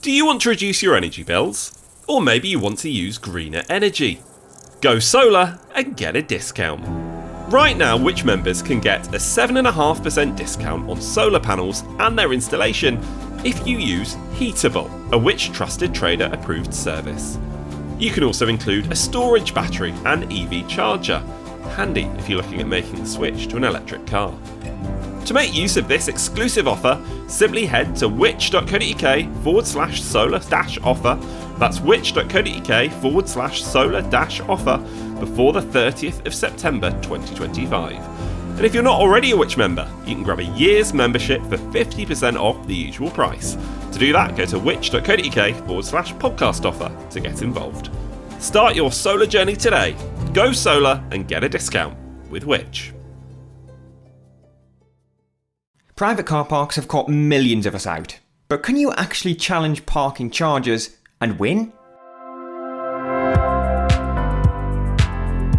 Do you want to reduce your energy bills? Or maybe you want to use greener energy? Go solar and get a discount. Right now, Which members can get a 7.5% discount on solar panels and their installation if you use Heatable, a Which trusted trader approved service. You can also include a storage battery and EV charger, handy if you're looking at making the switch to an electric car. To make use of this exclusive offer, simply head to which.co.uk/solar-offer. That's which.co.uk/solar-offer before the 30th of September 2025. And if you're not already a Which member, you can grab a year's membership for 50% off the usual price. To do that, go to which.co.uk/podcast offer to get involved. Start your solar journey today. Go solar and get a discount with Which. Private car parks have caught millions of us out, but can you actually challenge parking charges and win?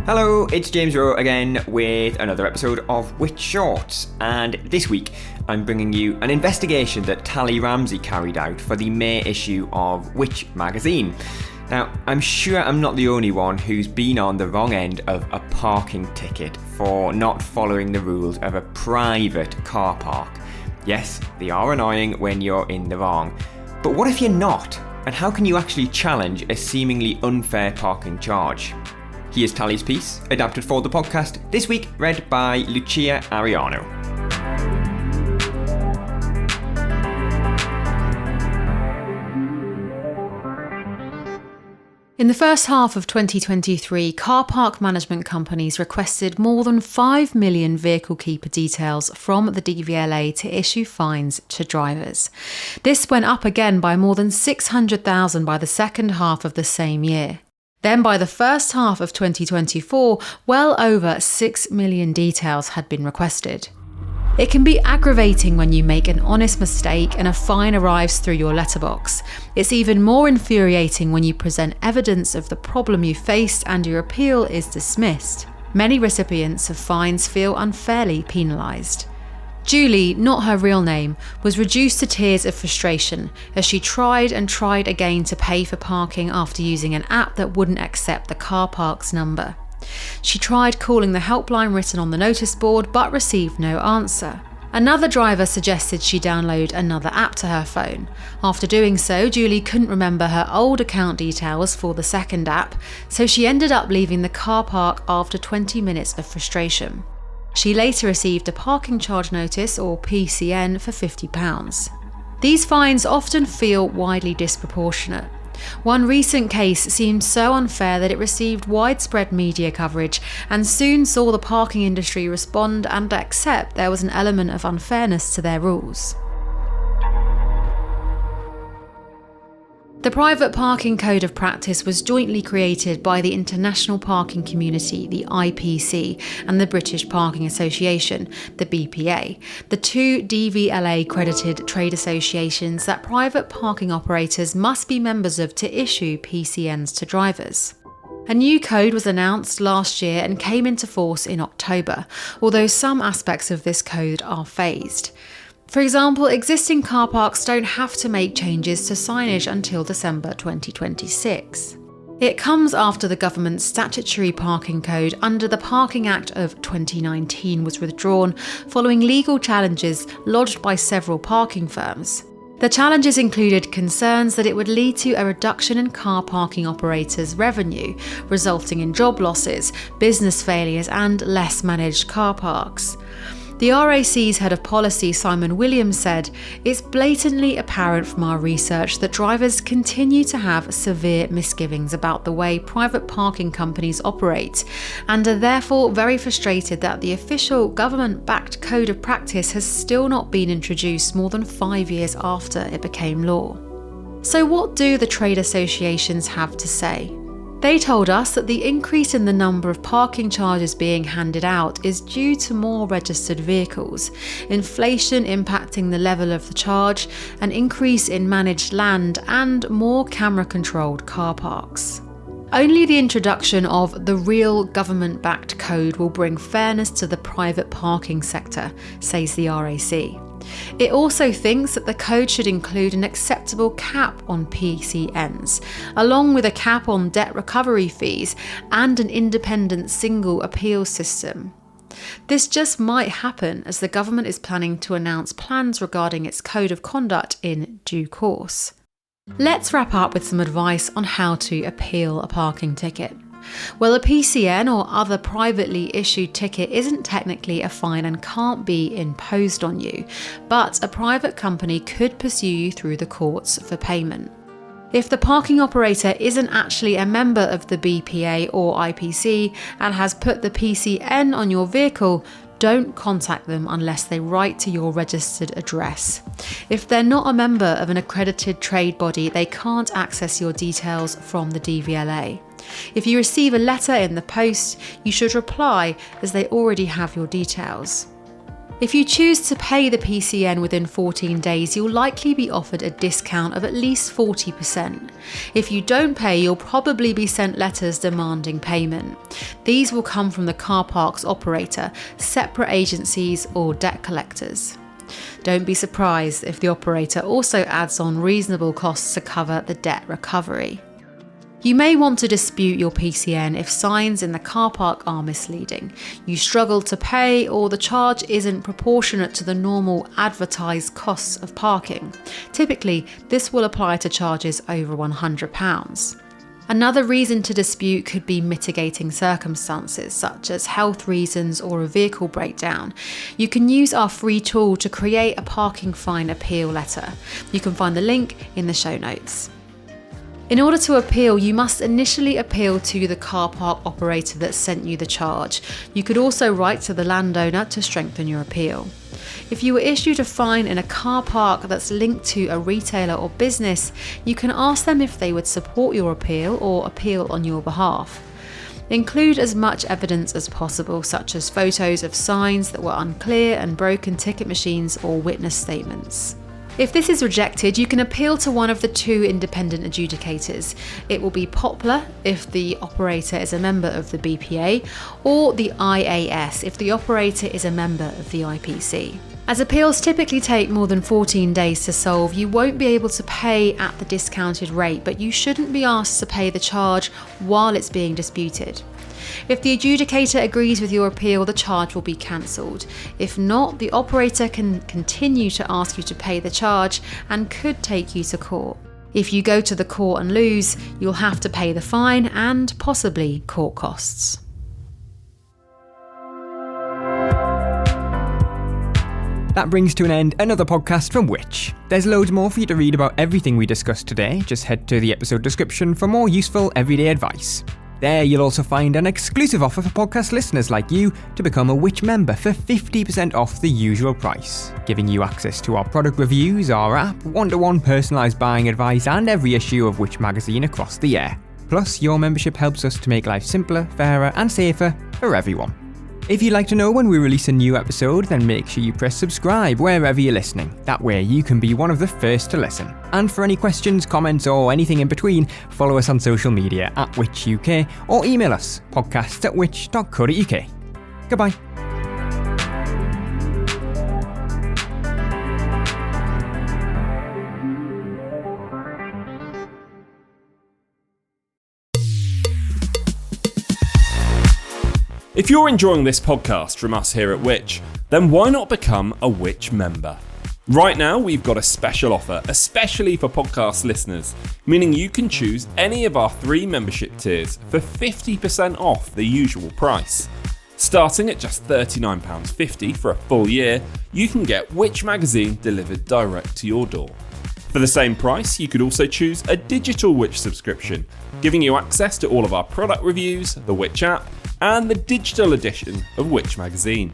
Hello, it's James Rowe again with another episode of Which Shorts, and this week I'm bringing you an investigation that Tally Ramsey carried out for the May issue of Which magazine. Now, I'm sure I'm not the only one who's been on the wrong end of a parking ticket for not following the rules of a private car park. Yes, they are annoying when you're in the wrong. But what if you're not? And how can you actually challenge a seemingly unfair parking charge? Here's Tally's piece, adapted for the podcast, this week read by Lucia Ariano. In the first half of 2023, car park management companies requested more than 5 million vehicle keeper details from the DVLA to issue fines to drivers. This went up again by more than 600,000 by the second half of the same year. Then by the first half of 2024, well over 6 million details had been requested. It can be aggravating when you make an honest mistake and a fine arrives through your letterbox. It's even more infuriating when you present evidence of the problem you faced and your appeal is dismissed. Many recipients of fines feel unfairly penalised. Julie, not her real name, was reduced to tears of frustration as she tried and tried again to pay for parking after using an app that wouldn't accept the car park's number. She tried calling the helpline written on the notice board but received no answer. Another driver suggested she download another app to her phone. After doing so, Julie couldn't remember her old account details for the second app, so she ended up leaving the car park after 20 minutes of frustration. She later received a parking charge notice, or PCN, for £50. These fines often feel widely disproportionate. One recent case seemed so unfair that it received widespread media coverage and soon saw the parking industry respond and accept there was an element of unfairness to their rules. The Private Parking Code of Practice was jointly created by the International Parking Community, the IPC, and the British Parking Association, the BPA, the two DVLA-credited trade associations that private parking operators must be members of to issue PCNs to drivers. A new code was announced last year and came into force in October, although some aspects of this code are phased. For example, existing car parks don't have to make changes to signage until December 2026. It comes after the government's statutory parking code under the Parking Act of 2019 was withdrawn following legal challenges lodged by several parking firms. The challenges included concerns that it would lead to a reduction in car parking operators' revenue, resulting in job losses, business failures, and less managed car parks. The RAC's head of policy, Simon Williams, said, "It's blatantly apparent from our research that drivers continue to have severe misgivings about the way private parking companies operate and are therefore very frustrated that the official government-backed code of practice has still not been introduced more than 5 years after it became law." So what do the trade associations have to say? They told us that the increase in the number of parking charges being handed out is due to more registered vehicles, inflation impacting the level of the charge, an increase in managed land, and more camera-controlled car parks. Only the introduction of the real government-backed code will bring fairness to the private parking sector, says the RAC. It also thinks that the code should include an acceptable cap on PCNs, along with a cap on debt recovery fees and an independent single appeals system. This just might happen as the government is planning to announce plans regarding its code of conduct in due course. Let's wrap up with some advice on how to appeal a parking ticket. Well, a PCN or other privately issued ticket isn't technically a fine and can't be imposed on you, but a private company could pursue you through the courts for payment. If the parking operator isn't actually a member of the BPA or IPC and has put the PCN on your vehicle, don't contact them unless they write to your registered address. If they're not a member of an accredited trade body, they can't access your details from the DVLA. If you receive a letter in the post, you should reply as they already have your details. If you choose to pay the PCN within 14 days, you'll likely be offered a discount of at least 40%. If you don't pay, you'll probably be sent letters demanding payment. These will come from the car park's operator, separate agencies, or debt collectors. Don't be surprised if the operator also adds on reasonable costs to cover the debt recovery. You may want to dispute your PCN if signs in the car park are misleading, you struggle to pay, or the charge isn't proportionate to the normal advertised costs of parking. Typically, this will apply to charges over £100. Another reason to dispute could be mitigating circumstances, such as health reasons or a vehicle breakdown. You can use our free tool to create a parking fine appeal letter. You can find the link in the show notes. In order to appeal, you must initially appeal to the car park operator that sent you the charge. You could also write to the landowner to strengthen your appeal. If you were issued a fine in a car park that's linked to a retailer or business, you can ask them if they would support your appeal or appeal on your behalf. Include as much evidence as possible, such as photos of signs that were unclear and broken ticket machines or witness statements. If this is rejected, you can appeal to one of the two independent adjudicators. It will be Poplar if the operator is a member of the BPA, or the IAS if the operator is a member of the IPC. As appeals typically take more than 14 days to solve, you won't be able to pay at the discounted rate, but you shouldn't be asked to pay the charge while it's being disputed. If the adjudicator agrees with your appeal, the charge will be cancelled. If not, the operator can continue to ask you to pay the charge and could take you to court. If you go to the court and lose, you'll have to pay the fine and possibly court costs. That brings to an end another podcast from Which. There's loads more for you to read about everything we discussed today. Just head to the episode description for more useful everyday advice. There you'll also find an exclusive offer for podcast listeners like you to become a Which member for 50% off the usual price, giving you access to our product reviews, our app, one-to-one personalised buying advice, and every issue of Which magazine across the year. Plus, your membership helps us to make life simpler, fairer and safer for everyone. If you'd like to know when we release a new episode, then make sure you press subscribe wherever you're listening. That way you can be one of the first to listen. And for any questions, comments or anything in between, follow us on social media at WhitchUK or email us podcasts@which.co.uk. Goodbye. If you're enjoying this podcast from us here at Which, then why not become a Which member? Right now, we've got a special offer, especially for podcast listeners, meaning you can choose any of our 3 membership tiers for 50% off the usual price. Starting at just £39.50 for a full year, you can get Which magazine delivered direct to your door. For the same price, you could also choose a digital Which subscription, giving you access to all of our product reviews, the Which app, and the digital edition of Which magazine.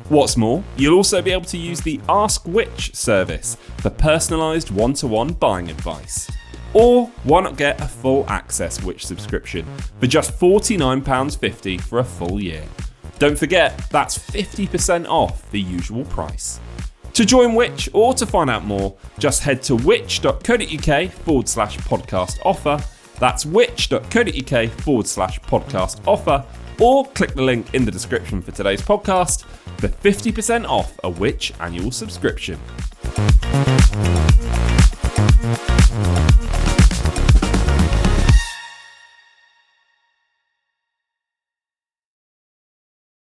What's more, you'll also be able to use the Ask Which service for personalised one-to-one buying advice. Or why not get a full access Which subscription for just £49.50 for a full year? Don't forget, that's 50% off the usual price. To join Which or to find out more, just head to which.co.uk/podcast offer That's which.co.uk/podcast offer, or click the link in the description for today's podcast for 50% off a Which annual subscription.